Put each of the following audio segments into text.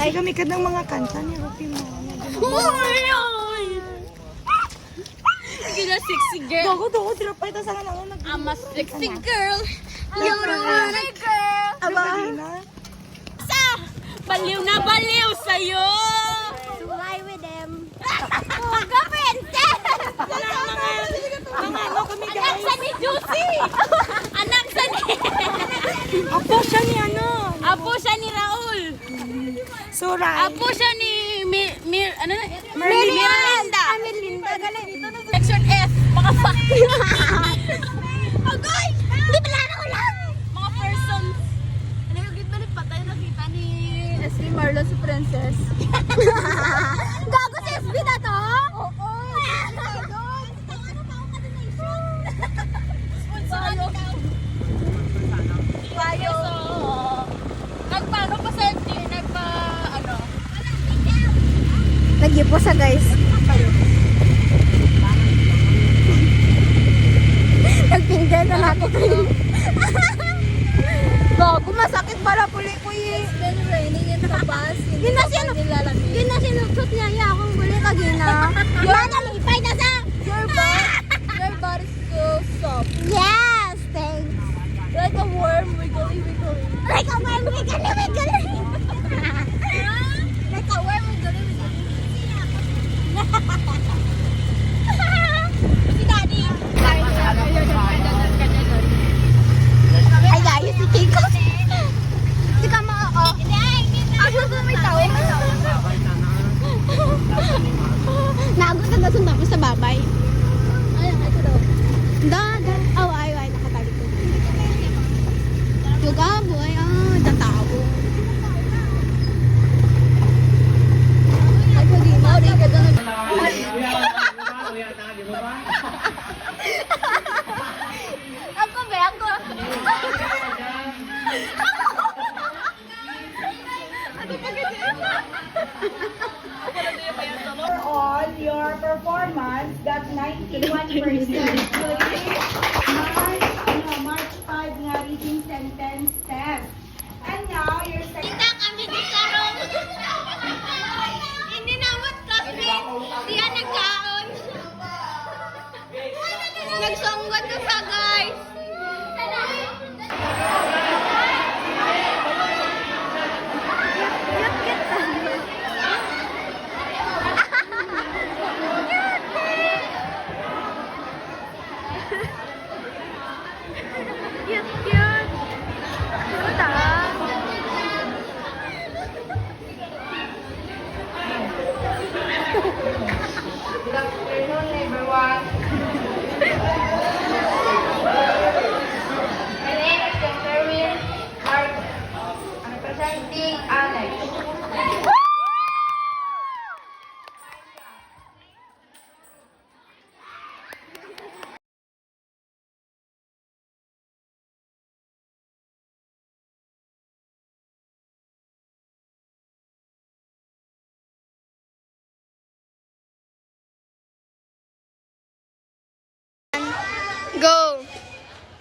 Ay, kami ka ng mga kanta ni Rupi mo. You're a sexy girl. Dogo, dirapay ta sa kanang I'm a sexy girl. You're a wanna girl. Aba. Baliw na baliw sa'yo. Fly with them. Oh, ka-princess. Mga ano kami Anak guys. sa ni Juicy. Anak sa ni... Apo siya ni ano. Apo siya ni Raul. Suray. Apo siya ni... ano na? Melinda. Melinda. Section F. Mga fucking... Agoy! Hindi pala ako lang! Mga persons. Ano yung gitmalit patay nakita ni SB Marlon si Princess? Gago si SB na to? Oo! Sponsoran daw. Tayo. Nagpaano pa sa FD? Ano? Nagyipo sa guys. Nagpinggan na natin. Gago, masakit pala puli ko eh. It's been raining in Tapas. Ginasinutsot niya iya akong buli kagina. Mana lipay na sa. Your body's so soft. Yes, thanks. Like a worm, wiggly. Like a worm, wiggly. Like a worm, wiggly. Si Daddy. Ay, ayos si Chico. Hindi ka maa. Ako ba may tao? Naagos na daw tapos sa babay. Ay, ito daw. Da. Oh, ay, nakatali ko. Yung boy, tataw. Ay, pwede mo. Di ka doon. Ako ba? Ako. All your performance got 91%. March 5 nga reading sentence test. And now, your second... Kita kami di karong. Hindi namot kasi. Siya nagkaon. Nagsonggot ko sa guys. Cute. Good afternoon, everyone. My name is Catherine Mark. I'm representing Alex. Go.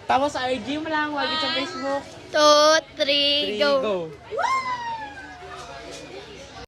Tapos sa IG mo lang, wag sa Facebook. 2, 3, go. Go.